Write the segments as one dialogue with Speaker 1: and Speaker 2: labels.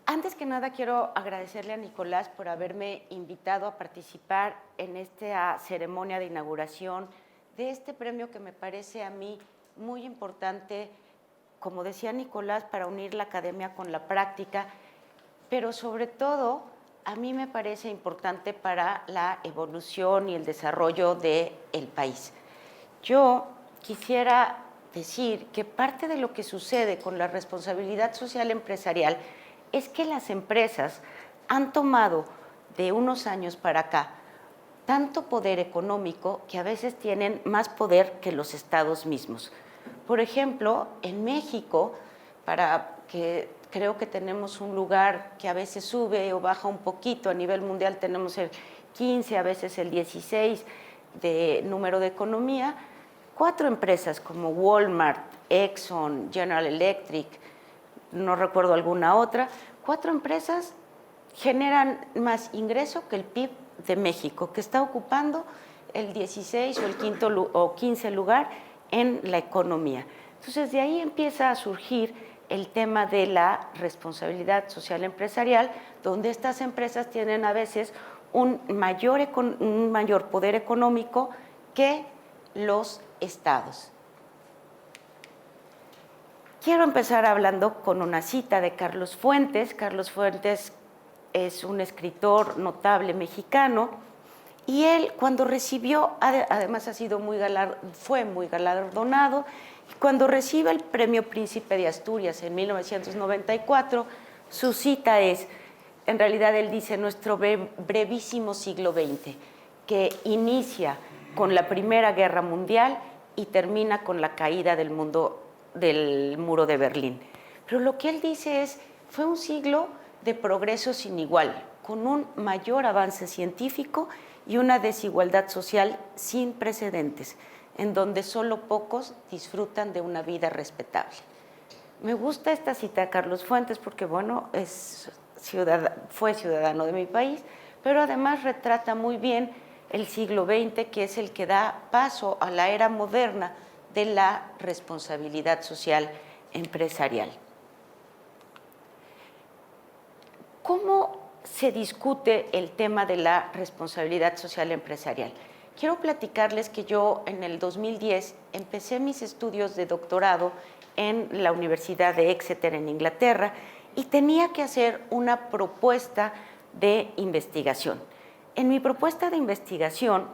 Speaker 1: Antes que nada, quiero agradecerle a Nicolás por haberme invitado a participar en esta ceremonia de inauguración de este premio que me parece a mí muy importante, como decía Nicolás, para unir la academia con la práctica, pero sobre todo a mí me parece importante para la evolución y el desarrollo del país. Yo quisiera decir que parte de lo que sucede con la responsabilidad social empresarial es que las empresas han tomado de unos años para acá tanto poder económico que a veces tienen más poder que los estados mismos. Por ejemplo, en México, para que creo que tenemos un lugar que a veces sube o baja un poquito, a nivel mundial tenemos el 15, a veces el 16 de número de economía, 4 empresas como Walmart, Exxon, General Electric, no recuerdo alguna otra, 4 empresas generan más ingreso que el PIB de México, que está ocupando el 16 o el quinto o 15 lugar en la economía. Entonces, de ahí empieza a surgir el tema de la responsabilidad social empresarial, donde estas empresas tienen a veces un mayor poder económico que los estados. Quiero empezar hablando con una cita de Carlos Fuentes. Carlos Fuentes es un escritor notable mexicano y él, cuando recibió, además fue muy galardonado, y cuando recibe el Premio Príncipe de Asturias en 1994, su cita es, en realidad él dice, nuestro brevísimo siglo XX, que inicia con la Primera Guerra Mundial y termina con la caída del muro de Berlín. Pero lo que él dice es, fue un siglo de progreso sin igual, con un mayor avance científico y una desigualdad social sin precedentes, en donde solo pocos disfrutan de una vida respetable. Me gusta esta cita de Carlos Fuentes porque, bueno, fue ciudadano de mi país, pero además retrata muy bien el siglo XX, que es el que da paso a la era moderna de la responsabilidad social empresarial. ¿Cómo se discute el tema de la responsabilidad social empresarial? Quiero platicarles que yo en el 2010 empecé mis estudios de doctorado en la Universidad de Exeter en Inglaterra y tenía que hacer una propuesta de investigación. En mi propuesta de investigación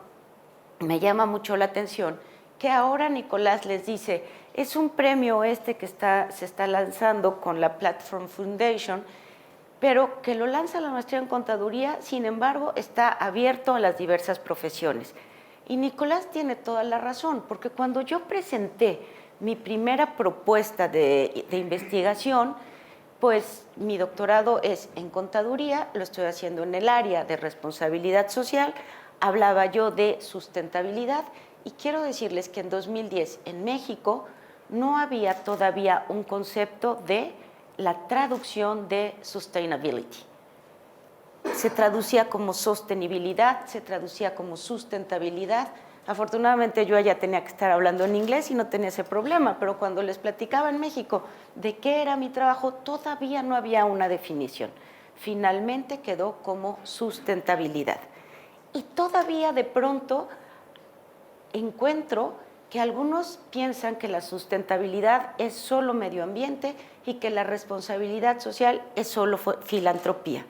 Speaker 1: me llama mucho la atención que ahora Nicolás les dice, es un premio que se está lanzando con la Platform Foundation, pero que lo lanza la maestría en contaduría, sin embargo, está abierto a las diversas profesiones. Y Nicolás tiene toda la razón, porque cuando yo presenté mi primera propuesta de investigación, pues mi doctorado es en contaduría, lo estoy haciendo en el área de responsabilidad social, hablaba yo de sustentabilidad y quiero decirles que en 2010 en México no había todavía un concepto de la traducción de sustainability. Se traducía como sostenibilidad, se traducía como sustentabilidad. Afortunadamente yo ya tenía que estar hablando en inglés y no tenía ese problema, pero cuando les platicaba en México de qué era mi trabajo, todavía no había una definición. Finalmente quedó como sustentabilidad. Y todavía de pronto encuentro que algunos piensan que la sustentabilidad es solo medio ambiente y que la responsabilidad social es solo filantropía.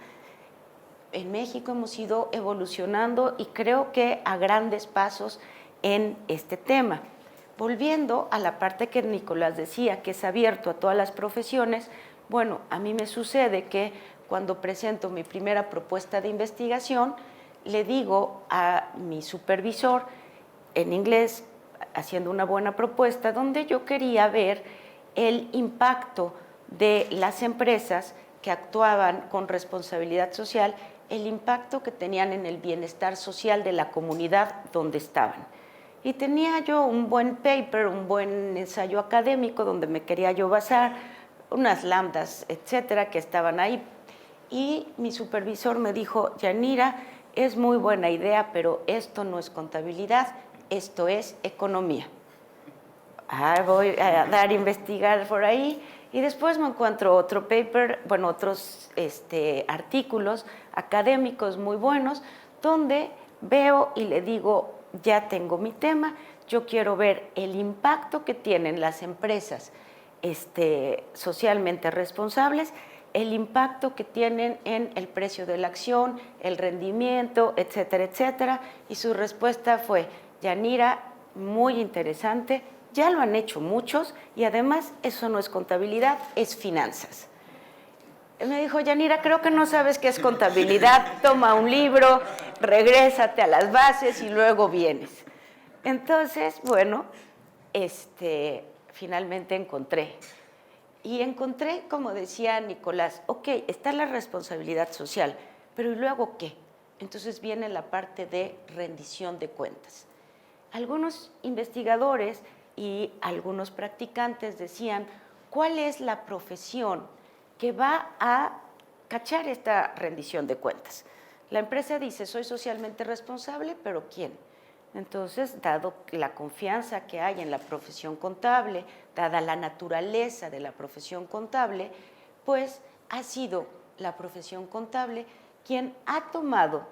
Speaker 1: En México hemos ido evolucionando y creo que a grandes pasos en este tema. Volviendo a la parte que Nicolás decía, que es abierto a todas las profesiones, bueno, a mí me sucede que cuando presento mi primera propuesta de investigación, le digo a mi supervisor, en inglés, haciendo una buena propuesta, donde yo quería ver el impacto de las empresas que actuaban con responsabilidad social, el impacto que tenían en el bienestar social de la comunidad donde estaban. Y tenía yo un buen paper, un buen ensayo académico donde me quería yo basar, unas lambdas, etcétera, que estaban ahí. Y mi supervisor me dijo, Yanira, es muy buena idea, pero esto no es contabilidad, esto es economía. Voy a investigar por ahí Y después me encuentro otro paper, bueno, otros artículos académicos muy buenos, donde veo y le digo, ya tengo mi tema, yo quiero ver el impacto que tienen las empresas socialmente responsables, el impacto que tienen en el precio de la acción, el rendimiento, etcétera, etcétera. Y su respuesta fue, Yanira, muy interesante, ya lo han hecho muchos y además eso no es contabilidad, es finanzas. Me dijo, Yanira, creo que no sabes qué es contabilidad, toma un libro, regrésate a las bases y luego vienes. Entonces, bueno, finalmente encontré. Y encontré, como decía Nicolás, ok, está la responsabilidad social, pero ¿y luego qué? Entonces viene la parte de rendición de cuentas. Algunos investigadores y algunos practicantes decían, ¿cuál es la profesión que va a cachar esta rendición de cuentas? La empresa dice, soy socialmente responsable, pero ¿quién? Entonces, dado la confianza que hay en la profesión contable, dada la naturaleza de la profesión contable, pues ha sido la profesión contable quien ha tomado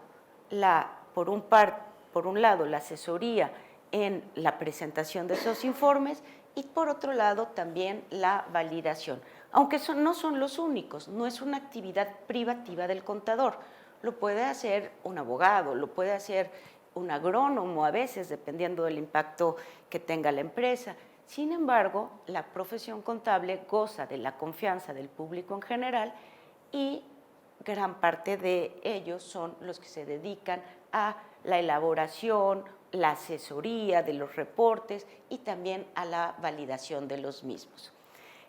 Speaker 1: por un lado, la asesoría en la presentación de esos informes y por otro lado también la validación. Aunque no son los únicos, no es una actividad privativa del contador. Lo puede hacer un abogado, lo puede hacer un agrónomo a veces, dependiendo del impacto que tenga la empresa. Sin embargo, la profesión contable goza de la confianza del público en general y gran parte de ellos son los que se dedican a la elaboración, la asesoría de los reportes y también a la validación de los mismos.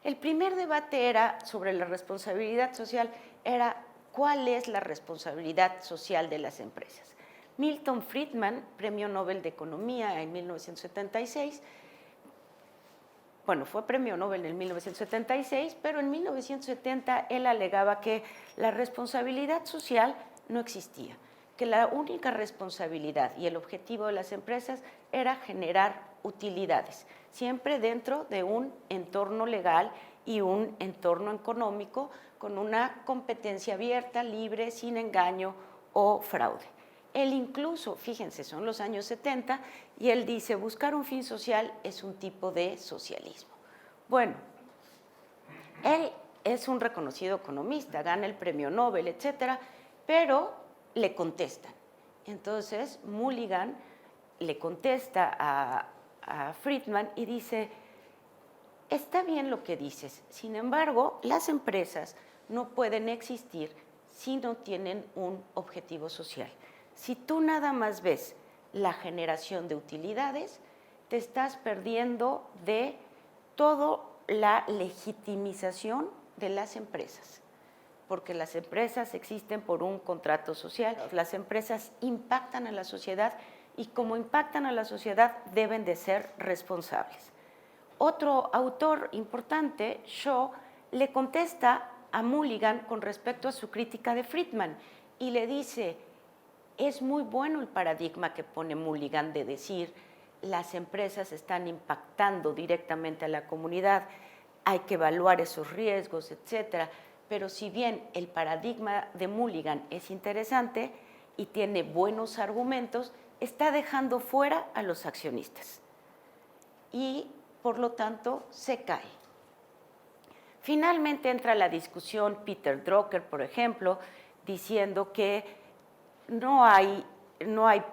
Speaker 1: El primer debate era sobre la responsabilidad social, era cuál es la responsabilidad social de las empresas. Milton Friedman, Premio Nobel de Economía en 1976, bueno, fue Premio Nobel en 1976, pero en 1970 él alegaba que la responsabilidad social no existía, que la única responsabilidad y el objetivo de las empresas era generar utilidades, siempre dentro de un entorno legal y un entorno económico con una competencia abierta, libre, sin engaño o fraude. Él incluso, fíjense, son los años 70, y él dice, buscar un fin social es un tipo de socialismo. Bueno, él es un reconocido economista, gana el premio Nobel, etcétera, pero le contestan. Entonces, Mulligan le contesta a Friedman y dice, está bien lo que dices, sin embargo, las empresas no pueden existir si no tienen un objetivo social. Si tú nada más ves la generación de utilidades, te estás perdiendo de toda la legitimización de las empresas, porque las empresas existen por un contrato social, las empresas impactan a la sociedad y como impactan a la sociedad deben de ser responsables. Otro autor importante, Shaw, le contesta a Mulligan con respecto a su crítica de Friedman y le dice, es muy bueno el paradigma que pone Mulligan de decir las empresas están impactando directamente a la comunidad, hay que evaluar esos riesgos, etcétera. Pero si bien el paradigma de Mulligan es interesante y tiene buenos argumentos, está dejando fuera a los accionistas y por lo tanto se cae. Finalmente entra la discusión Peter Drucker, por ejemplo, diciendo que no hay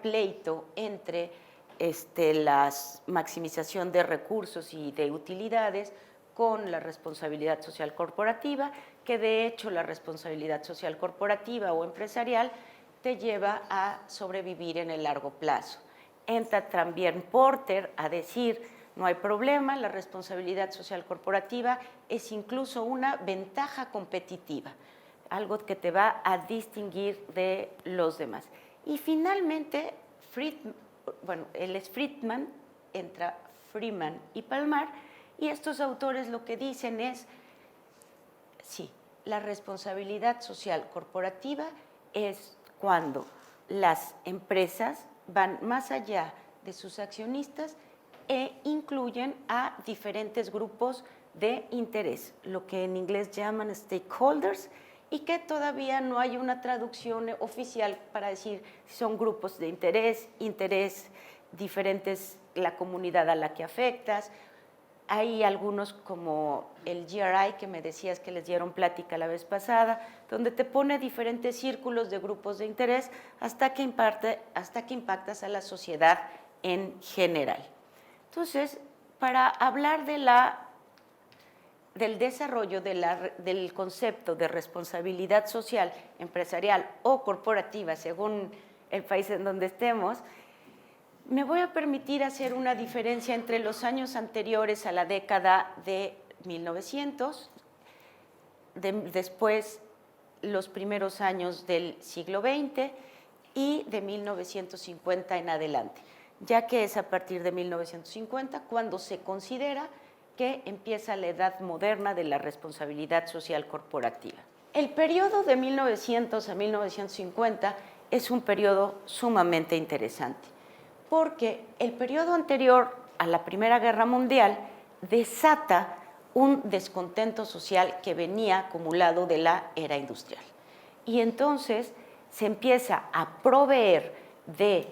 Speaker 1: pleito entre la maximización de recursos y de utilidades con la responsabilidad social corporativa, que de hecho la responsabilidad social corporativa o empresarial te lleva a sobrevivir en el largo plazo. Entra también Porter a decir, no hay problema, la responsabilidad social corporativa es incluso una ventaja competitiva, algo que te va a distinguir de los demás. Y finalmente, él es Friedman, entra Freeman y Palmar, y estos autores lo que dicen es, sí, la responsabilidad social corporativa es cuando las empresas van más allá de sus accionistas e incluyen a diferentes grupos de interés, lo que en inglés llaman stakeholders, y que todavía no hay una traducción oficial para decir si son grupos de interés diferentes, la comunidad a la que afectas. Hay algunos como el GRI que me decías que les dieron plática la vez pasada, donde te pone diferentes círculos de grupos de interés hasta que impactas a la sociedad en general. Entonces, para hablar del desarrollo del concepto de responsabilidad social, empresarial o corporativa, según el país en donde estemos, me voy a permitir hacer una diferencia entre los años anteriores a la década de 1900, después los primeros años del siglo XX y de 1950 en adelante, ya que es a partir de 1950 cuando se considera que empieza la edad moderna de la responsabilidad social corporativa. El periodo de 1900 a 1950 es un periodo sumamente interesante, porque el periodo anterior a la Primera Guerra Mundial desata un descontento social que venía acumulado de la era industrial. Y entonces se empieza a proveer de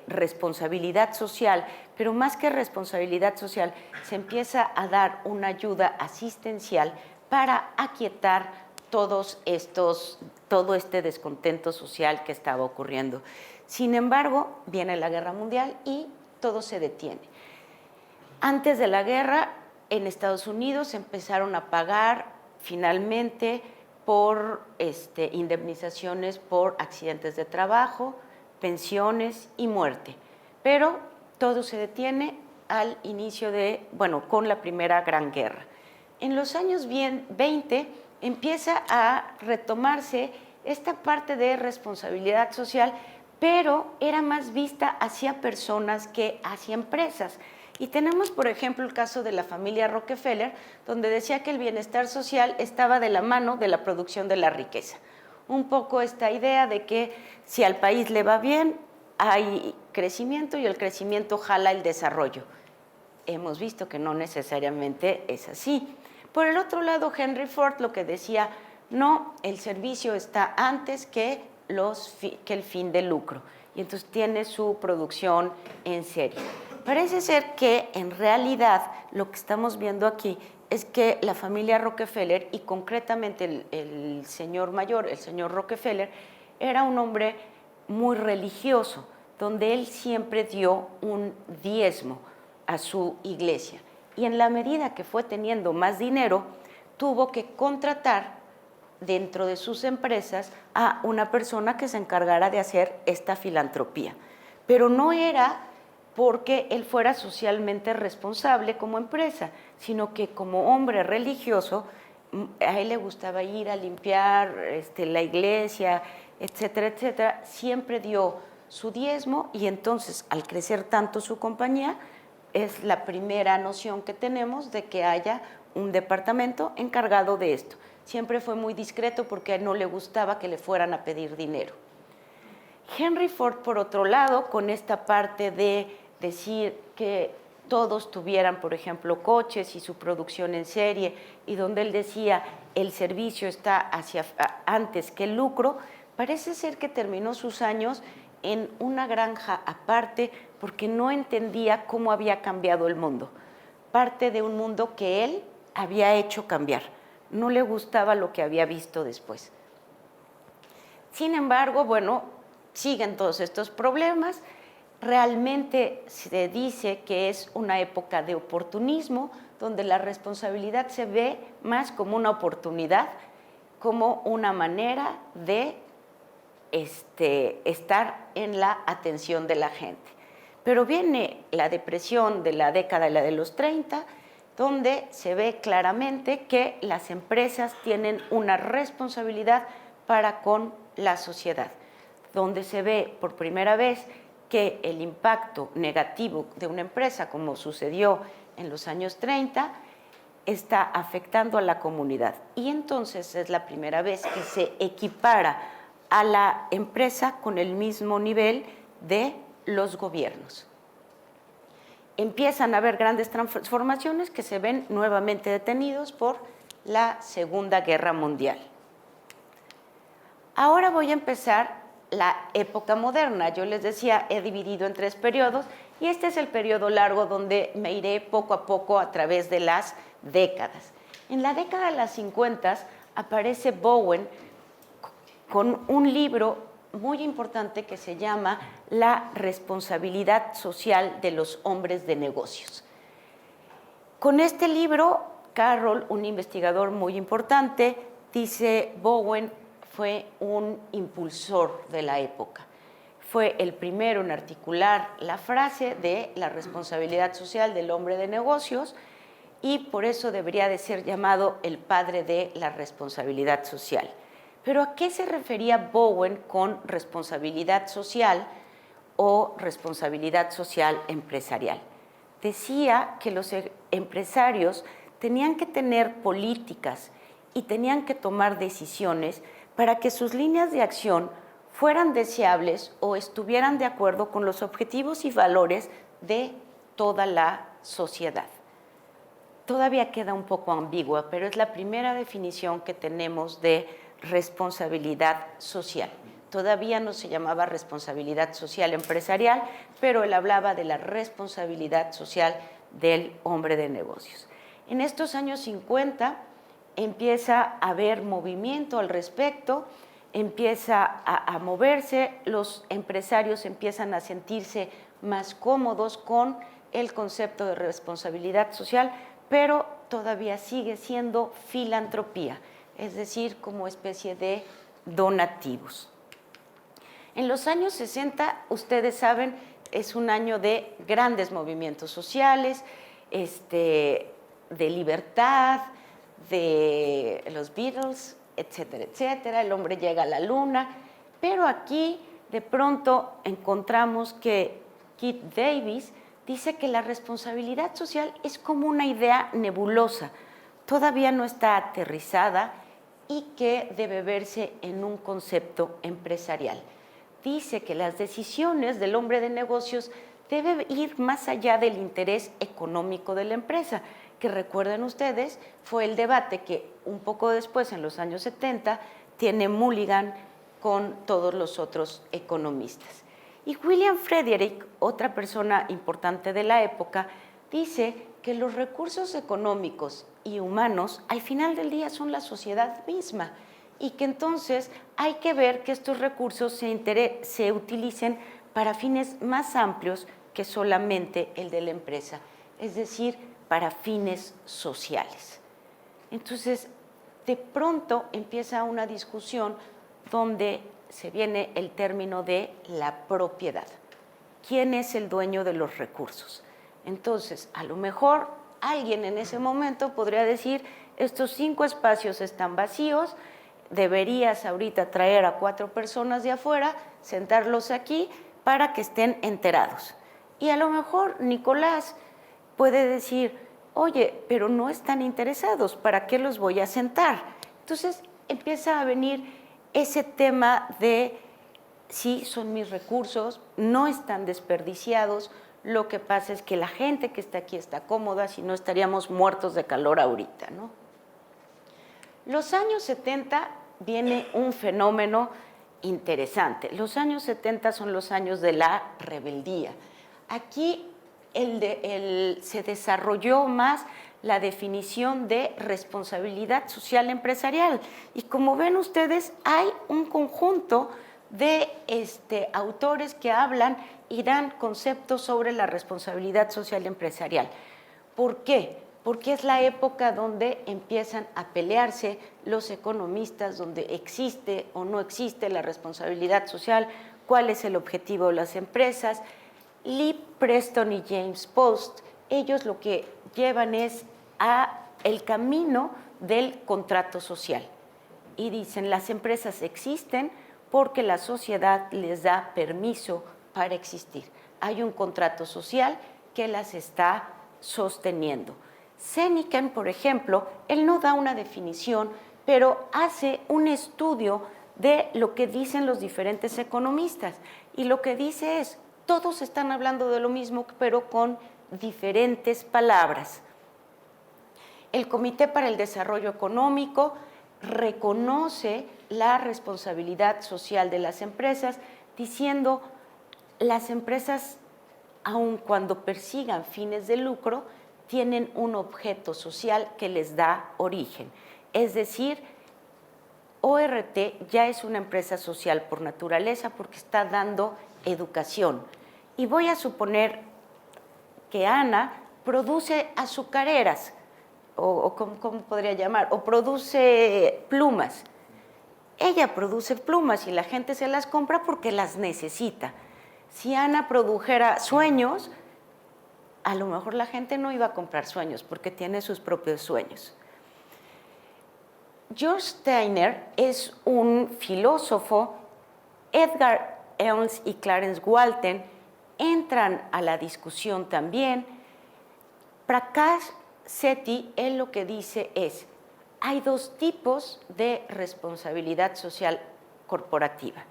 Speaker 1: responsabilidad social, pero más que responsabilidad social, se empieza a dar una ayuda asistencial para aquietar todo este descontento social que estaba ocurriendo. Sin embargo, viene la Guerra Mundial y todo se detiene. Antes de la guerra, en Estados Unidos empezaron a pagar finalmente por indemnizaciones por accidentes de trabajo, pensiones y muerte, pero todo se detiene al inicio con la Primera Gran Guerra. En los años 20 empieza a retomarse esta parte de responsabilidad social, pero era más vista hacia personas que hacia empresas. Y tenemos, por ejemplo, el caso de la familia Rockefeller, donde decía que el bienestar social estaba de la mano de la producción de la riqueza. Un poco esta idea de que si al país le va bien, hay crecimiento y el crecimiento jala el desarrollo. Hemos visto que no necesariamente es así. Por el otro lado, Henry Ford lo que decía, no, el servicio está antes que el fin de lucro. Y entonces tiene su producción en serie. Parece ser que en realidad lo que estamos viendo aquí es que la familia Rockefeller, y concretamente el señor mayor, el señor Rockefeller, era un hombre muy religioso, donde él siempre dio un diezmo a su iglesia. Y en la medida que fue teniendo más dinero, tuvo que contratar dentro de sus empresas a una persona que se encargara de hacer esta filantropía. Pero no era porque él fuera socialmente responsable como empresa, sino que como hombre religioso, a él le gustaba ir a limpiar la iglesia, etcétera, etcétera. Siempre dio su diezmo y entonces, al crecer tanto su compañía, es la primera noción que tenemos de que haya un departamento encargado de esto. Siempre fue muy discreto porque a él no le gustaba que le fueran a pedir dinero. Henry Ford, por otro lado, con esta parte de decir que todos tuvieran, por ejemplo, coches y su producción en serie, y donde él decía el servicio está antes que el lucro, parece ser que terminó sus años en una granja aparte porque no entendía cómo había cambiado el mundo. Parte de un mundo que él había hecho cambiar. No le gustaba lo que había visto después. Sin embargo, siguen todos estos problemas. Realmente se dice que es una época de oportunismo, donde la responsabilidad se ve más como una oportunidad, como una manera de estar en la atención de la gente. Pero viene la depresión de la década de los 30, donde se ve claramente que las empresas tienen una responsabilidad para con la sociedad, donde se ve por primera vez que el impacto negativo de una empresa, como sucedió en los años 30, está afectando a la comunidad. Y entonces es la primera vez que se equipara a la empresa con el mismo nivel de los gobiernos. empiezan a haber grandes transformaciones que se ven nuevamente detenidos por la Segunda Guerra Mundial. Ahora voy a empezar la época moderna. Yo les decía, he dividido en 3 periodos y este es el periodo largo donde me iré poco a poco a través de las décadas. En la década de las 50 aparece Bowen con un libro muy importante que se llama La responsabilidad social de los hombres de negocios. Con este libro, Carroll, un investigador muy importante, dice Bowen fue un impulsor de la época. Fue el primero en articular la frase de la responsabilidad social del hombre de negocios y por eso debería de ser llamado el padre de la responsabilidad social. Pero ¿a qué se refería Bowen con responsabilidad social o responsabilidad social empresarial? Decía que los empresarios tenían que tener políticas y tenían que tomar decisiones para que sus líneas de acción fueran deseables o estuvieran de acuerdo con los objetivos y valores de toda la sociedad. Todavía queda un poco ambigua, pero es la primera definición que tenemos de responsabilidad social. Todavía no se llamaba responsabilidad social empresarial, pero él hablaba de la responsabilidad social del hombre de negocios. En estos años 50 empieza a haber movimiento al respecto, empieza a moverse, los empresarios empiezan a sentirse más cómodos con el concepto de responsabilidad social, pero todavía sigue siendo filantropía, es decir, como especie de donativos. En los años 60, ustedes saben, es un año de grandes movimientos sociales, de libertad, de los Beatles, etcétera, etcétera. El hombre llega a la luna, pero aquí de pronto encontramos que Keith Davis dice que la responsabilidad social es como una idea nebulosa, todavía no está aterrizada y que debe verse en un concepto empresarial. Dice que las decisiones del hombre de negocios deben ir más allá del interés económico de la empresa, que recuerden ustedes, fue el debate que un poco después, en los años 70, tiene Mulligan con todos los otros economistas. Y William Frederick, otra persona importante de la época, dice que los recursos económicos y humanos al final del día son la sociedad misma y que entonces hay que ver que estos recursos se utilicen para fines más amplios que solamente el de la empresa, es decir, para fines sociales. Entonces, de pronto empieza una discusión donde se viene el término de la propiedad. ¿Quién es el dueño de los recursos? Entonces, a lo mejor alguien en ese momento podría decir, estos 5 espacios están vacíos, deberías ahorita traer a 4 personas de afuera, sentarlos aquí para que estén enterados. Y a lo mejor Nicolás puede decir, oye, pero no están interesados, ¿para qué los voy a sentar? Entonces empieza a venir ese tema de, sí, son mis recursos, no están desperdiciados, lo que pasa es que la gente que está aquí está cómoda, si no estaríamos muertos de calor ahorita, ¿no? Los años 70 viene un fenómeno interesante. Los años 70 son los años de la rebeldía. Aquí se desarrolló más la definición de responsabilidad social empresarial. Y como ven ustedes, hay un conjunto de autores que hablan y dan conceptos sobre la responsabilidad social empresarial. ¿Por qué? Porque es la época donde empiezan a pelearse los economistas, donde existe o no existe la responsabilidad social, cuál es el objetivo de las empresas. Lee Preston y James Post, ellos lo que llevan es el camino del contrato social. Y dicen, las empresas existen porque la sociedad les da permiso para existir. Hay un contrato social que las está sosteniendo. Seneca, por ejemplo, él no da una definición, pero hace un estudio de lo que dicen los diferentes economistas. Y lo que dice es, todos están hablando de lo mismo, pero con diferentes palabras. El Comité para el Desarrollo Económico reconoce la responsabilidad social de las empresas, diciendo las empresas, aun cuando persigan fines de lucro, tienen un objeto social que les da origen. Es decir, ORT ya es una empresa social por naturaleza porque está dando educación. Y voy a suponer que Ana produce azucareras, o ¿cómo podría llamar? O produce plumas. Ella produce plumas y la gente se las compra porque las necesita. Si Ana produjera sueños, a lo mejor la gente no iba a comprar sueños porque tiene sus propios sueños. George Steiner es un filósofo, Edgar Ernst y Clarence Walton entran a la discusión también. Prakash Sethi, él lo que dice es, hay dos tipos de responsabilidad social corporativa,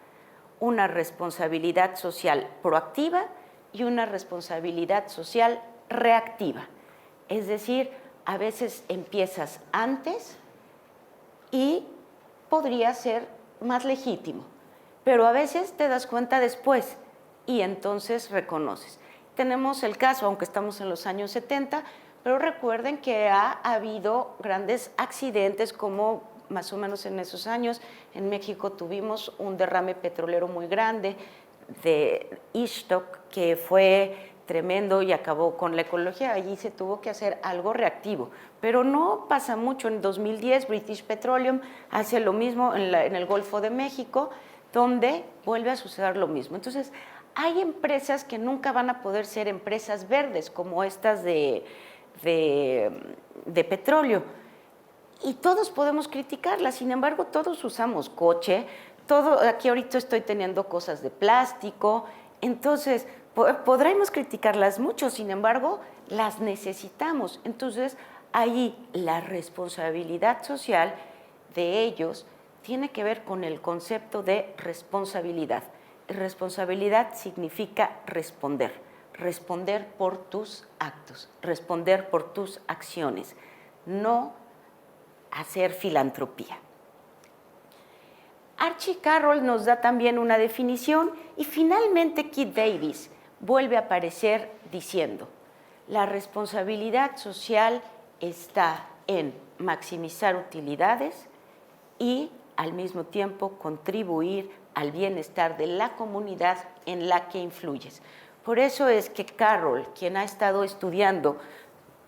Speaker 1: una responsabilidad social proactiva y una responsabilidad social reactiva. Es decir, a veces empiezas antes y podría ser más legítimo, pero a veces te das cuenta después y entonces reconoces. Tenemos el caso, aunque estamos en los años 70, pero recuerden que ha habido grandes accidentes como más o menos en esos años. En México tuvimos un derrame petrolero muy grande de Ishtok que fue tremendo y acabó con la ecología. Allí se tuvo que hacer algo reactivo, pero no pasa mucho. En 2010 British Petroleum hace lo mismo en el Golfo de México, donde vuelve a suceder lo mismo. Entonces, hay empresas que nunca van a poder ser empresas verdes, como estas de petróleo, y todos podemos criticarlas. Sin embargo, todos usamos coche, aquí ahorita estoy teniendo cosas de plástico, entonces podremos criticarlas mucho, sin embargo, las necesitamos. Entonces, ahí la responsabilidad social de ellos tiene que ver con el concepto de responsabilidad. Responsabilidad significa responder por tus actos, responder por tus acciones, no hacer filantropía. Archie Carroll nos da también una definición y finalmente Keith Davis vuelve a aparecer diciendo, la responsabilidad social está en maximizar utilidades y al mismo tiempo contribuir al bienestar de la comunidad en la que influyes. Por eso es que Carroll, quien ha estado estudiando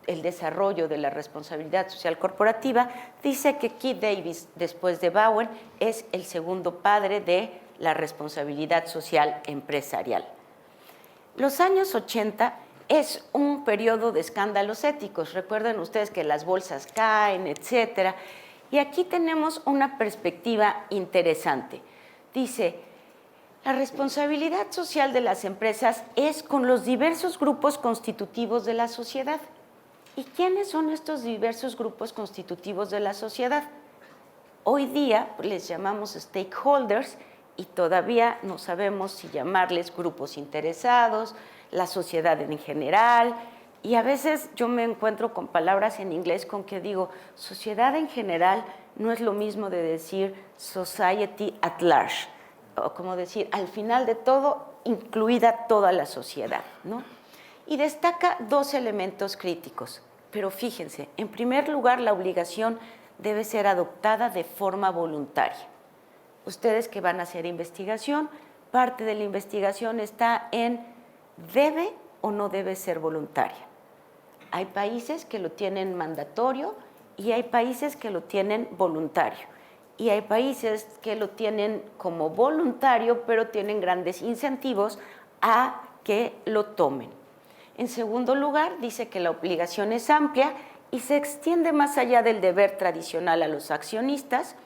Speaker 1: el desarrollo de la responsabilidad social corporativa, dice que Keith Davis, después de Bowen, es el segundo padre de la responsabilidad social empresarial. Los años 80 es un periodo de escándalos éticos. Recuerden ustedes que las bolsas caen, etcétera. Y aquí tenemos una perspectiva interesante. Dice, la responsabilidad social de las empresas es con los diversos grupos constitutivos de la sociedad. ¿Y quiénes son estos diversos grupos constitutivos de la sociedad? Hoy día les llamamos stakeholders y todavía no sabemos si llamarles grupos interesados, la sociedad en general, y a veces yo me encuentro con palabras en inglés con que digo, sociedad en general no es lo mismo de decir society at large, o como decir, al final de todo, incluida toda la sociedad, ¿no? Y destaca dos elementos críticos, pero fíjense, en primer lugar, la obligación debe ser adoptada de forma voluntaria. Ustedes que van a hacer investigación, parte de la investigación está en ¿debe o no debe ser voluntaria? Hay países que lo tienen mandatorio y hay países que lo tienen voluntario. Y hay países que lo tienen como voluntario, pero tienen grandes incentivos a que lo tomen. En segundo lugar, dice que la obligación es amplia y se extiende más allá del deber tradicional a los accionistas,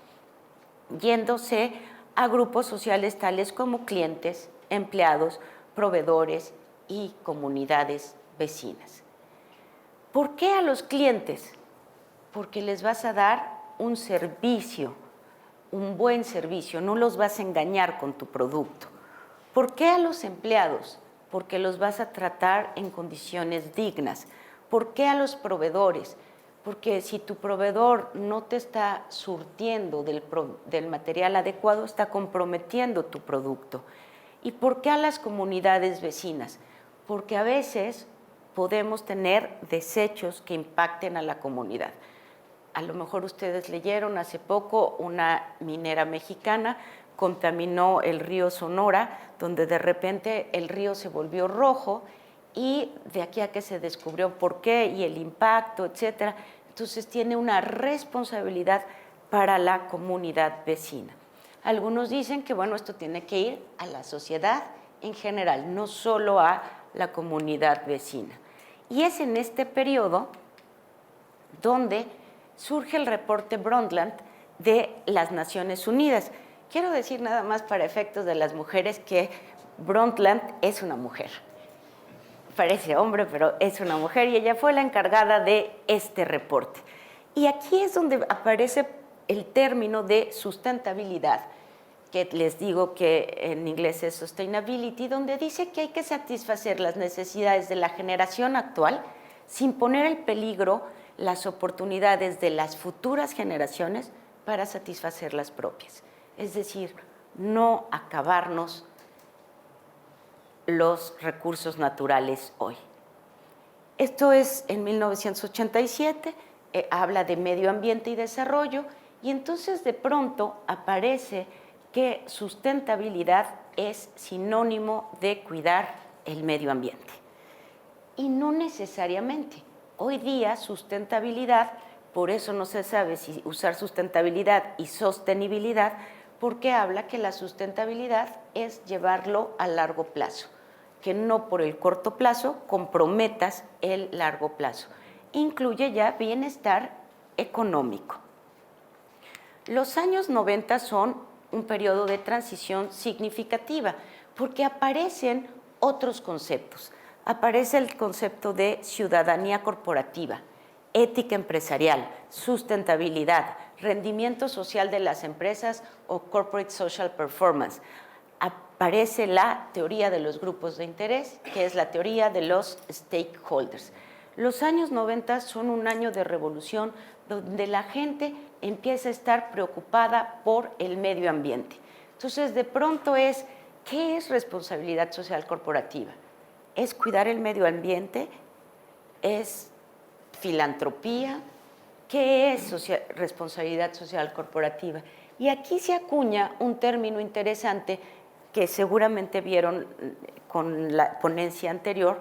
Speaker 1: yéndose a grupos sociales tales como clientes, empleados, proveedores y comunidades vecinas. ¿Por qué a los clientes? Porque les vas a dar un servicio, un buen servicio, no los vas a engañar con tu producto. ¿Por qué a los empleados? Porque los vas a tratar en condiciones dignas. ¿Por qué a los proveedores? Porque si tu proveedor no te está surtiendo del material adecuado, está comprometiendo tu producto. ¿Y por qué a las comunidades vecinas? Porque a veces podemos tener desechos que impacten a la comunidad. A lo mejor ustedes leyeron hace poco una minera mexicana contaminó el río Sonora, donde de repente el río se volvió rojo y de aquí a que se descubrió por qué y el impacto, etcétera. Entonces tiene una responsabilidad para la comunidad vecina. Algunos dicen que bueno, esto tiene que ir a la sociedad en general, no solo a la comunidad vecina. Y es en este periodo donde surge el reporte Brundtland de las Naciones Unidas. Quiero decir nada más para efectos de las mujeres que Brundtland es una mujer. Parece hombre, pero es una mujer y ella fue la encargada de este reporte. Y aquí es donde aparece el término de sustentabilidad, que les digo que en inglés es sustainability, donde dice que hay que satisfacer las necesidades de la generación actual sin poner en peligro las oportunidades de las futuras generaciones para satisfacer las propias. Es decir, no acabarnos los recursos naturales hoy. Esto es en 1987, habla de medio ambiente y desarrollo, y entonces de pronto aparece que sustentabilidad es sinónimo de cuidar el medio ambiente. Y no necesariamente. Hoy día sustentabilidad, por eso no se sabe si usar sustentabilidad y sostenibilidad, porque habla que la sustentabilidad es llevarlo a largo plazo, que no por el corto plazo comprometas el largo plazo. Incluye ya bienestar económico. Los años 90 son un periodo de transición significativa porque aparecen otros conceptos. Aparece el concepto de ciudadanía corporativa, ética empresarial, sustentabilidad, rendimiento social de las empresas o corporate social performance. Aparece la teoría de los grupos de interés, que es la teoría de los stakeholders. Los años 90 son un año de revolución donde la gente empieza a estar preocupada por el medio ambiente. Entonces, de pronto ¿qué es responsabilidad social corporativa? ¿Es cuidar el medio ambiente? ¿Es filantropía? ¿Qué es responsabilidad social corporativa? Y aquí se acuña un término interesante que seguramente vieron con la ponencia anterior,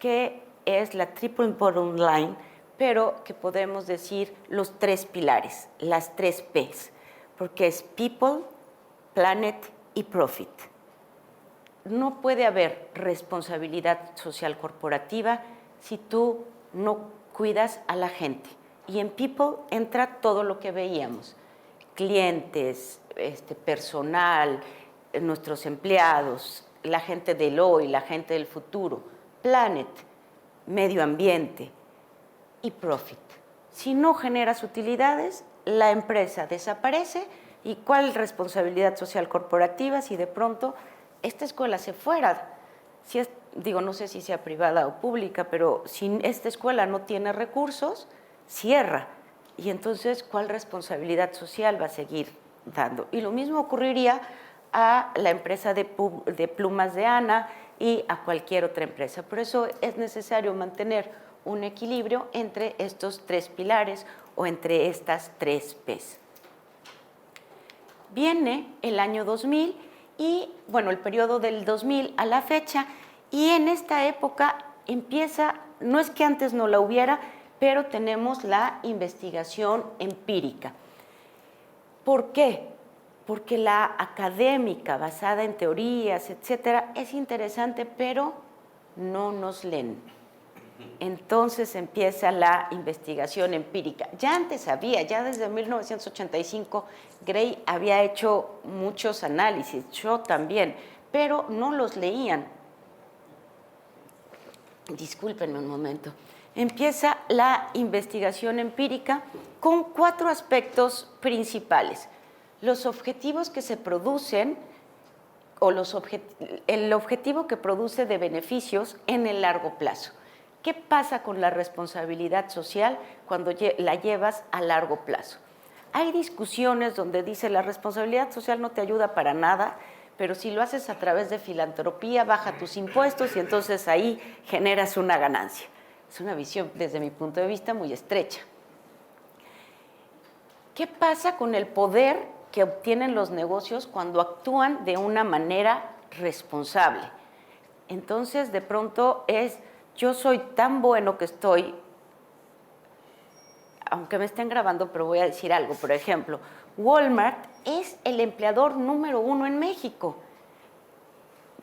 Speaker 1: que es la triple bottom line, pero que podemos decir los tres pilares, las tres P's, porque es people, planet y profit. No puede haber responsabilidad social corporativa si tú no cuidas a la gente. Y en people entra todo lo que veíamos, clientes, personal, nuestros empleados, la gente del hoy, la gente del futuro, planet, medio ambiente y profit. Si no generas utilidades, la empresa desaparece. ¿Y cuál responsabilidad social corporativa si de pronto esta escuela se fuera? No sé si sea privada o pública, pero si esta escuela no tiene recursos, cierra. Y entonces, ¿cuál responsabilidad social va a seguir dando? Y lo mismo ocurriría a la empresa de plumas de Ana y a cualquier otra empresa. Por eso es necesario mantener un equilibrio entre estos tres pilares o entre estas tres P's. Viene el año 2000 y, el periodo del 2000 a la fecha, y en esta época empieza, no es que antes no la hubiera, pero tenemos la investigación empírica. ¿Por qué? Porque la académica, basada en teorías, etcétera, es interesante, pero no nos leen. Entonces empieza la investigación empírica. Ya antes ya desde 1985, Gray había hecho muchos análisis, yo también, pero no los leían. Discúlpenme un momento. Empieza la investigación empírica con 4 aspectos principales. Los objetivos que se producen el objetivo que produce de beneficios en el largo plazo. ¿Qué pasa con la responsabilidad social cuando la llevas a largo plazo? Hay discusiones donde dice la responsabilidad social no te ayuda para nada, pero si lo haces a través de filantropía, baja tus impuestos y entonces ahí generas una ganancia. Es una visión, desde mi punto de vista, muy estrecha. ¿Qué pasa con el poder que obtienen los negocios cuando actúan de una manera responsable? Entonces, de pronto yo soy tan bueno que estoy, aunque me estén grabando, pero voy a decir algo. Por ejemplo, Walmart es el empleador número 1 en México,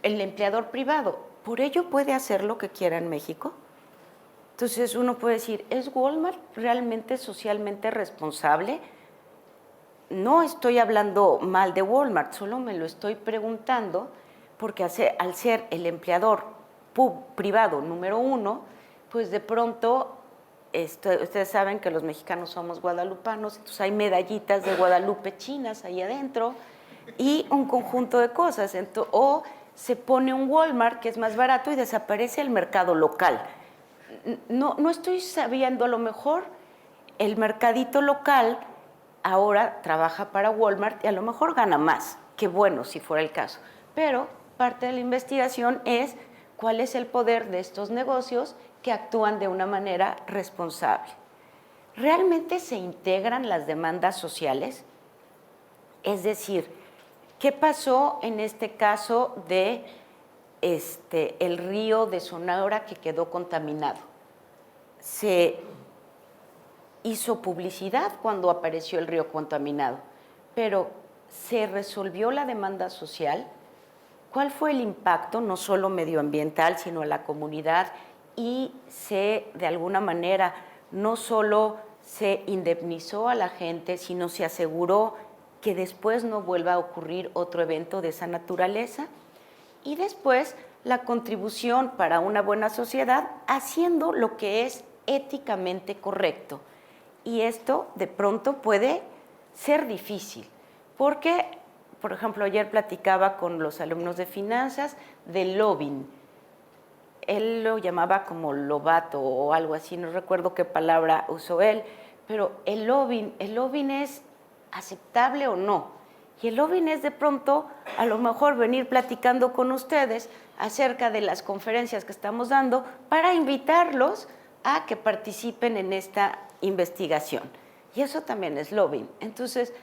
Speaker 1: el empleador privado. ¿Por ello puede hacer lo que quiera en México? Entonces uno puede decir, ¿es Walmart realmente socialmente responsable? No estoy hablando mal de Walmart, solo me lo estoy preguntando porque al ser el empleador privado número 1, pues de pronto, ustedes saben que los mexicanos somos guadalupanos, entonces hay medallitas de Guadalupe chinas ahí adentro y un conjunto de cosas. O se pone un Walmart que es más barato y desaparece el mercado local. No estoy sabiendo, a lo mejor el mercadito local ahora trabaja para Walmart y a lo mejor gana más, qué bueno si fuera el caso, pero parte de la investigación es cuál es el poder de estos negocios que actúan de una manera responsable. ¿Realmente se integran las demandas sociales? Es decir, ¿qué pasó en este caso de el río de Sonora que quedó contaminado? Se hizo publicidad cuando apareció el río contaminado, pero ¿se resolvió la demanda social? ¿Cuál fue el impacto, no solo medioambiental, sino a la comunidad? Y de alguna manera, no solo se indemnizó a la gente, sino se aseguró que después no vuelva a ocurrir otro evento de esa naturaleza. Y después, la contribución para una buena sociedad haciendo lo que es éticamente correcto. Y esto de pronto puede ser difícil, porque, por ejemplo, ayer platicaba con los alumnos de finanzas del lobbying. Él lo llamaba como lobato o algo así, no recuerdo qué palabra usó él, pero el lobbying es aceptable o no. Y el lobbying es de pronto, a lo mejor, venir platicando con ustedes acerca de las conferencias que estamos dando para invitarlos a que participen en esta investigación. Y eso también es lobbying. Entonces,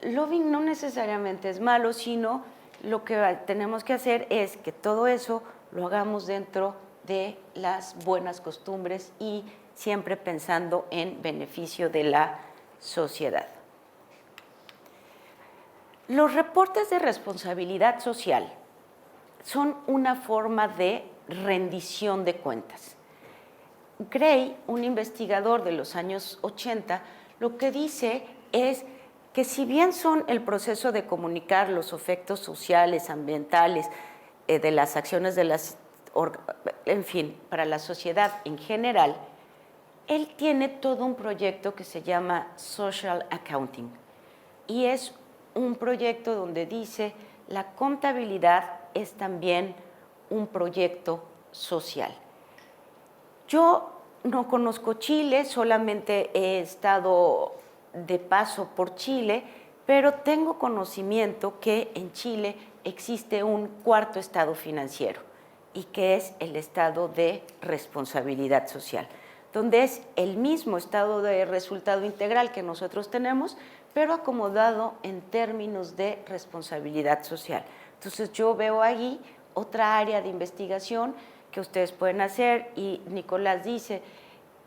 Speaker 1: lobbying no necesariamente es malo, sino lo que tenemos que hacer es que todo eso lo hagamos dentro de las buenas costumbres y siempre pensando en beneficio de la sociedad. Los reportes de responsabilidad social son una forma de rendición de cuentas. Gray, un investigador de los años 80, lo que dice es que si bien son el proceso de comunicar los efectos sociales, ambientales, de las acciones en fin, para la sociedad en general, él tiene todo un proyecto que se llama Social Accounting y es un proyecto donde dice la contabilidad es también un proyecto social. Yo no conozco Chile, solamente he estado de paso por Chile, pero tengo conocimiento que en Chile existe un cuarto estado financiero y que es el estado de responsabilidad social, donde es el mismo estado de resultado integral que nosotros tenemos, pero acomodado en términos de responsabilidad social. Entonces yo veo ahí otra área de investigación que ustedes pueden hacer y Nicolás dice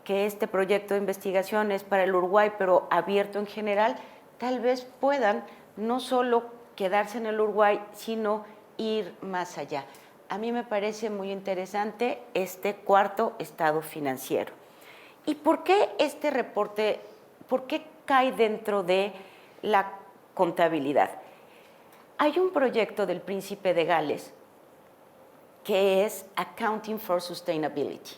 Speaker 1: que este proyecto de investigación es para el Uruguay, pero abierto en general, tal vez puedan no solo quedarse en el Uruguay, sino ir más allá. A mí me parece muy interesante este cuarto estado financiero. ¿Y por qué este reporte, por qué cae dentro de la contabilidad? Hay un proyecto del Príncipe de Gales que es Accounting for Sustainability,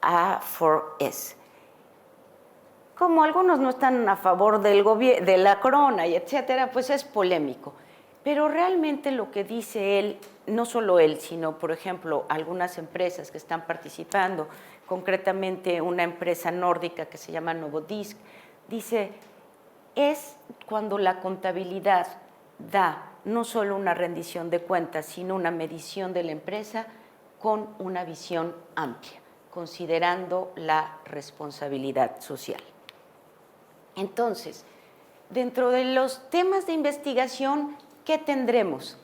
Speaker 1: A4S. Como algunos no están a favor de la corona y etcétera, pues es polémico. Pero realmente lo que dice él, no solo él, sino, por ejemplo, algunas empresas que están participando, concretamente una empresa nórdica que se llama Novodisk, dice, es cuando la contabilidad da no solo una rendición de cuentas, sino una medición de la empresa con una visión amplia, considerando la responsabilidad social. Entonces, dentro de los temas de investigación, ¿qué tendremos?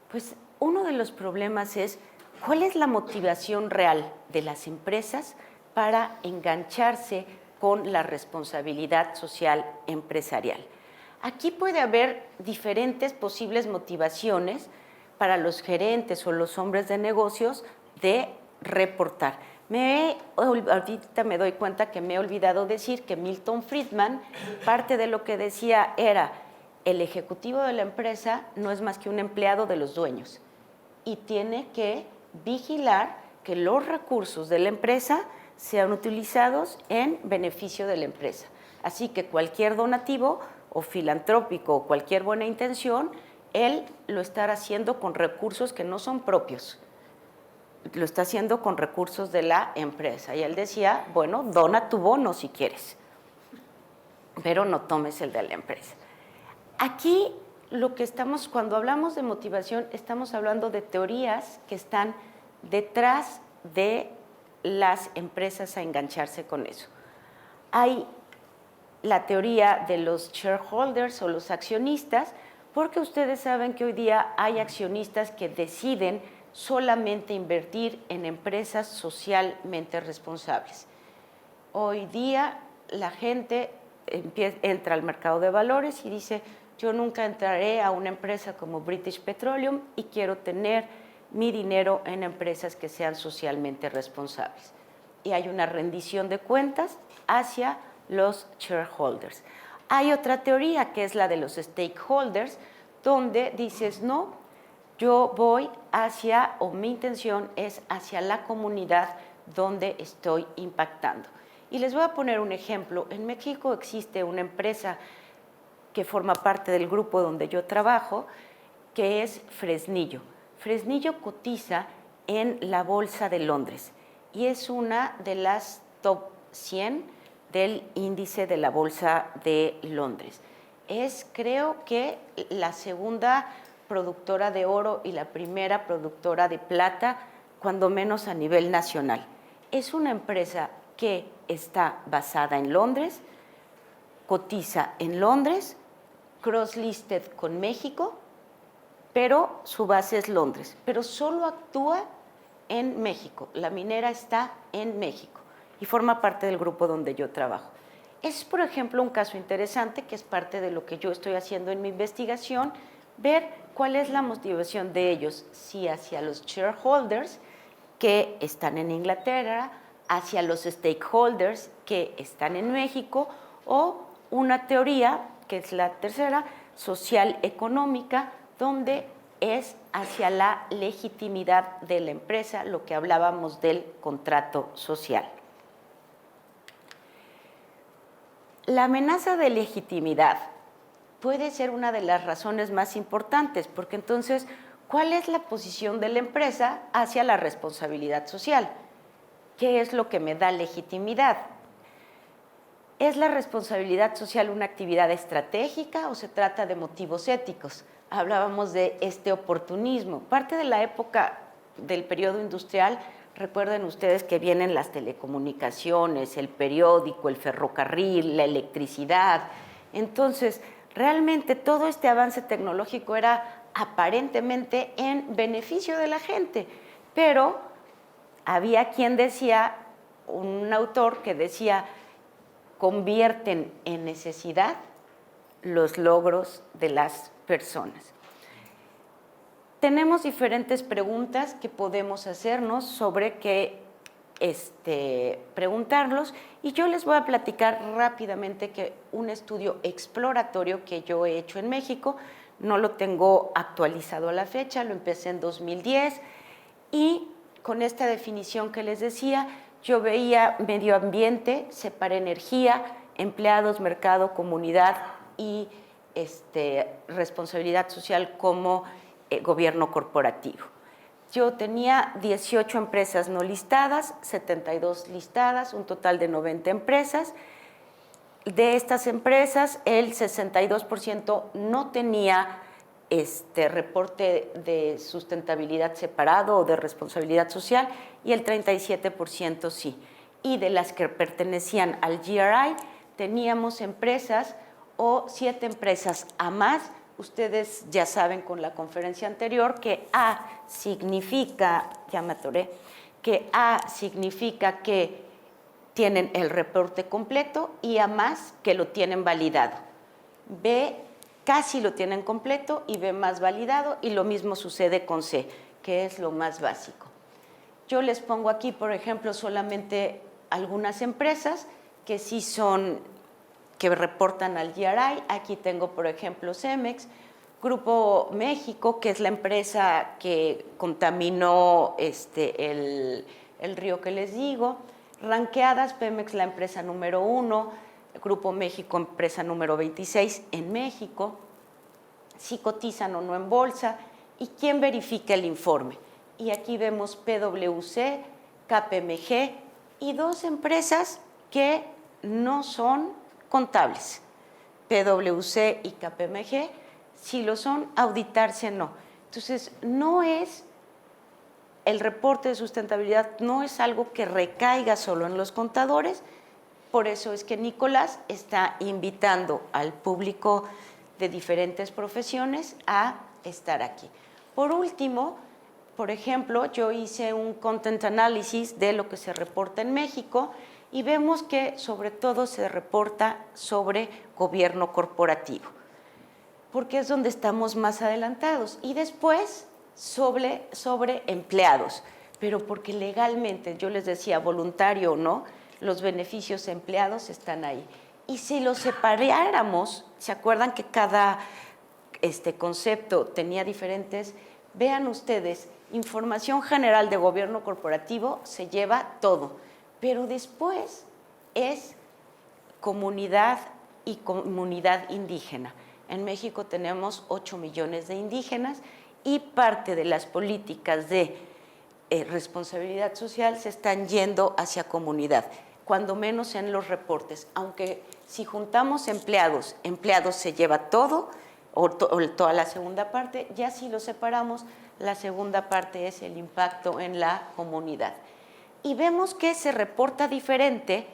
Speaker 1: Pues uno de los problemas es cuál es la motivación real de las empresas para engancharse con la responsabilidad social empresarial. Aquí puede haber diferentes posibles motivaciones para los gerentes o los hombres de negocios de reportar. Ahorita me doy cuenta que me he olvidado decir que Milton Friedman, parte de lo que decía era, el ejecutivo de la empresa no es más que un empleado de los dueños y tiene que vigilar que los recursos de la empresa sean utilizados en beneficio de la empresa. Así que cualquier donativo o filantrópico o cualquier buena intención, él lo estará haciendo con recursos que no son propios. Lo está haciendo con recursos de la empresa. Y él decía, bueno, dona tu bono si quieres, pero no tomes el de la empresa. Aquí cuando hablamos de motivación, estamos hablando de teorías que están detrás de las empresas a engancharse con eso. Hay la teoría de los shareholders o los accionistas, porque ustedes saben que hoy día hay accionistas que deciden solamente invertir en empresas socialmente responsables. Hoy día la gente entra al mercado de valores y dice, yo nunca entraré a una empresa como British Petroleum y quiero tener mi dinero en empresas que sean socialmente responsables. Y hay una rendición de cuentas hacia los shareholders. Hay otra teoría que es la de los stakeholders, donde dices, no, yo voy hacia, o mi intención es hacia la comunidad donde estoy impactando. Y les voy a poner un ejemplo. En México existe una empresa que forma parte del grupo donde yo trabajo, que es Fresnillo. Fresnillo cotiza en la Bolsa de Londres y es una de las top 100 del índice de la Bolsa de Londres. Es, creo que, la segunda productora de oro y la primera productora de plata, cuando menos a nivel nacional. Es una empresa que está basada en Londres, cotiza en Londres, cross-listed con México, pero su base es Londres, pero solo actúa en México. La minera está en México y forma parte del grupo donde yo trabajo. Es, por ejemplo, un caso interesante que es parte de lo que yo estoy haciendo en mi investigación, ver cuál es la motivación de ellos, si hacia los shareholders que están en Inglaterra, hacia los stakeholders que están en México, o una teoría, que es la tercera, social económica, donde es hacia la legitimidad de la empresa, lo que hablábamos del contrato social. La amenaza de legitimidad puede ser una de las razones más importantes, porque entonces, ¿cuál es la posición de la empresa hacia la responsabilidad social? ¿Qué es lo que me da legitimidad? ¿Es la responsabilidad social una actividad estratégica o se trata de motivos éticos? Hablábamos de este oportunismo. Parte de la época del periodo industrial, recuerden ustedes que vienen las telecomunicaciones, el periódico, el ferrocarril, la electricidad. Entonces, realmente todo este avance tecnológico era aparentemente en beneficio de la gente, pero había quien decía, un autor que decía, convierten en necesidad los logros de las personas. Tenemos diferentes preguntas que podemos hacernos sobre qué preguntarlos, y yo les voy a platicar rápidamente que un estudio exploratorio que yo he hecho en México, no lo tengo actualizado a la fecha, lo empecé en 2010, y con esta definición que les decía, yo veía medio ambiente, separa energía, empleados, mercado, comunidad y responsabilidad social como gobierno corporativo. Yo tenía 18 empresas no listadas, 72 listadas, un total de 90 empresas. De estas empresas, el 62% no tenía reporte de sustentabilidad separado o de responsabilidad social y el 37% sí. Y de las que pertenecían al GRI, teníamos empresas o 7 empresas a más. Ustedes ya saben con la conferencia anterior que A significa, ya me atoré, que A significa que tienen el reporte completo y A más que lo tienen validado. B casi lo tienen completo y B más validado, y lo mismo sucede con C, que es lo más básico. Yo les pongo aquí, por ejemplo, solamente algunas empresas que sí son, que reportan al GRI. Aquí tengo, por ejemplo, Cemex, Grupo México, que es la empresa que contaminó el río que les digo. Ranqueadas, Pemex, la empresa número 1, Grupo México, empresa número 26 en México. Si cotizan o no en bolsa y quién verifica el informe. Y aquí vemos PwC, KPMG y 2 empresas que no son contables. PwC y KPMG, si lo son, auditarse no. Entonces, no es el reporte de sustentabilidad, no es algo que recaiga solo en los contadores. Por eso es que Nicolás está invitando al público de diferentes profesiones a estar aquí. Por último, por ejemplo, yo hice un content analysis de lo que se reporta en México y vemos que sobre todo se reporta sobre gobierno corporativo, porque es donde estamos más adelantados, y después sobre empleados, pero porque legalmente, yo les decía, voluntario o no, los beneficios empleados están ahí. Y si los separáramos, ¿se acuerdan que cada concepto tenía diferentes? Vean ustedes, información general de gobierno corporativo se lleva todo, pero después es comunidad y comunidad indígena. En México tenemos 8 millones de indígenas y parte de las políticas de responsabilidad social se están yendo hacia comunidad, cuando menos en los reportes, aunque si juntamos empleados se lleva todo o toda la segunda parte, ya si lo separamos, la segunda parte es el impacto en la comunidad. Y vemos que se reporta diferente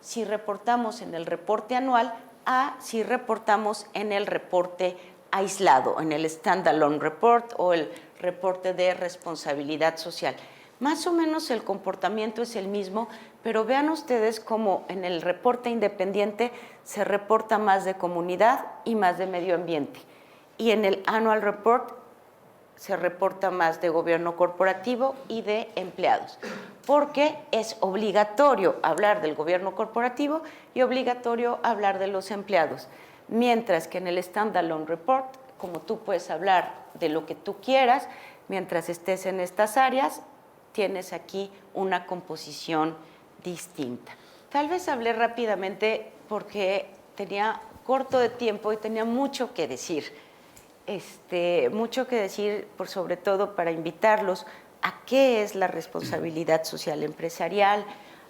Speaker 1: si reportamos en el reporte anual a si reportamos en el reporte aislado, en el standalone report o el reporte de responsabilidad social. Más o menos el comportamiento es el mismo, pero vean ustedes cómo en el reporte independiente se reporta más de comunidad y más de medio ambiente. Y en el annual report se reporta más de gobierno corporativo y de empleados, porque es obligatorio hablar del gobierno corporativo y obligatorio hablar de los empleados. Mientras que en el standalone report, como tú puedes hablar de lo que tú quieras, mientras estés en estas áreas, tienes aquí una composición distinta. Tal vez hablé rápidamente porque tenía corto de tiempo y tenía mucho que decir. Mucho que decir, por sobre todo para invitarlos a qué es la responsabilidad social empresarial,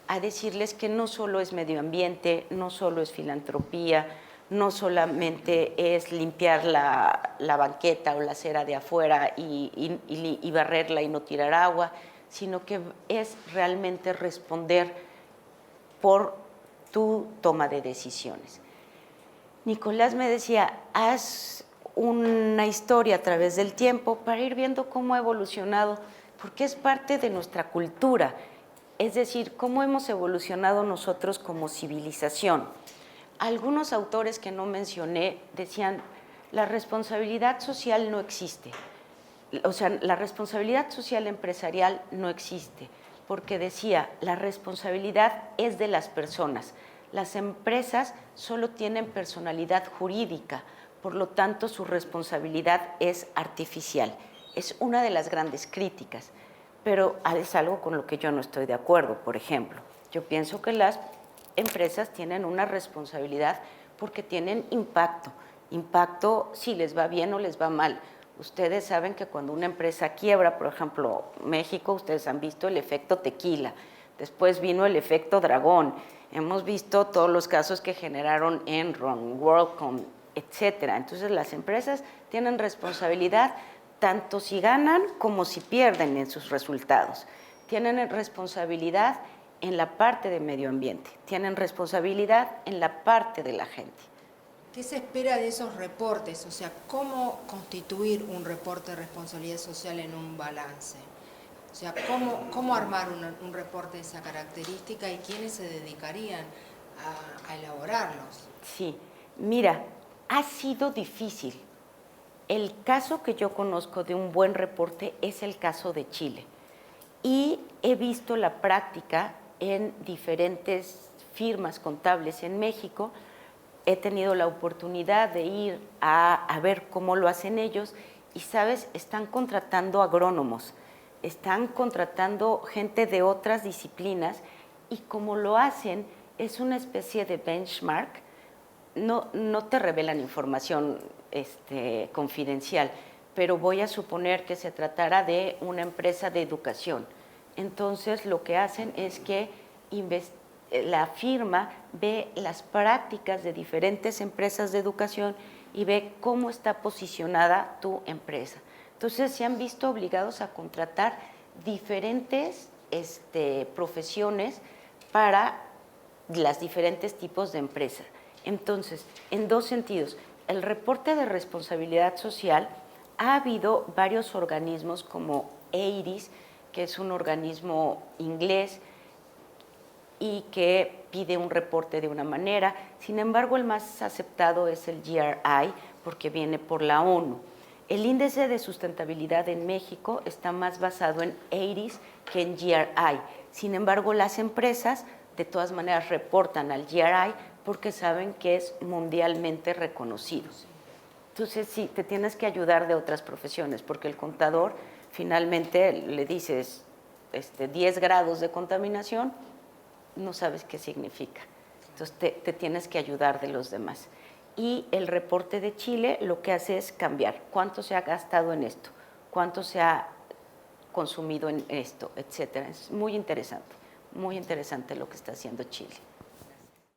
Speaker 1: a decirles que no solo es medio ambiente, no solo es filantropía, no solamente es limpiar la banqueta o la acera de afuera y barrerla y no tirar agua, sino que es realmente responder por tu toma de decisiones. Nicolás me decía, haz una historia a través del tiempo para ir viendo cómo ha evolucionado, porque es parte de nuestra cultura, es decir, cómo hemos evolucionado nosotros como civilización. Algunos autores que no mencioné decían, la responsabilidad social no existe, o sea, la responsabilidad social empresarial no existe, porque decía, la responsabilidad es de las personas, las empresas solo tienen personalidad jurídica, por lo tanto su responsabilidad es artificial. Es una de las grandes críticas, pero es algo con lo que yo no estoy de acuerdo. Por ejemplo, yo pienso que las empresas tienen una responsabilidad porque tienen impacto impacto si les va bien o les va mal. Ustedes saben que cuando una empresa quiebra, por ejemplo, México, ustedes han visto el efecto tequila, después vino el efecto dragón, hemos visto todos los casos que generaron Enron, WorldCom, etcétera. Entonces las empresas tienen responsabilidad tanto si ganan como si pierden en sus resultados. Tienen responsabilidad en la parte de medio ambiente, tienen responsabilidad en la parte de la gente.
Speaker 2: ¿Qué se espera de esos reportes? O sea, ¿cómo constituir un reporte de responsabilidad social en un balance? O sea, ¿cómo armar un reporte de esa característica y quiénes se dedicarían a elaborarlos?
Speaker 1: Sí, mira, ha sido difícil. El caso que yo conozco de un buen reporte es el caso de Chile. Y he visto la práctica en diferentes firmas contables en México. He tenido la oportunidad de ir a ver cómo lo hacen ellos y, ¿sabes? Están contratando agrónomos, están contratando gente de otras disciplinas y como lo hacen es una especie de benchmark. No te revelan información confidencial, pero voy a suponer que se tratara de una empresa de educación. Entonces lo que hacen es que la firma ve las prácticas de diferentes empresas de educación y ve cómo está posicionada tu empresa. Entonces se han visto obligados a contratar diferentes profesiones para los diferentes tipos de empresas. Entonces, en dos sentidos, el reporte de responsabilidad social, ha habido varios organismos como EIRIS, que es un organismo inglés y que pide un reporte de una manera. Sin embargo, el más aceptado es el GRI porque viene por la ONU. El índice de sustentabilidad en México está más basado en EIRIS que en GRI. Sin embargo, las empresas de todas maneras reportan al GRI porque saben que es mundialmente reconocido. Entonces, sí, te tienes que ayudar de otras profesiones, porque el contador finalmente le dices 10 grados de contaminación, no sabes qué significa. Entonces, te tienes que ayudar de los demás. Y el reporte de Chile lo que hace es cambiar cuánto se ha gastado en esto, cuánto se ha consumido en esto, etcétera. Es muy interesante lo que está haciendo Chile.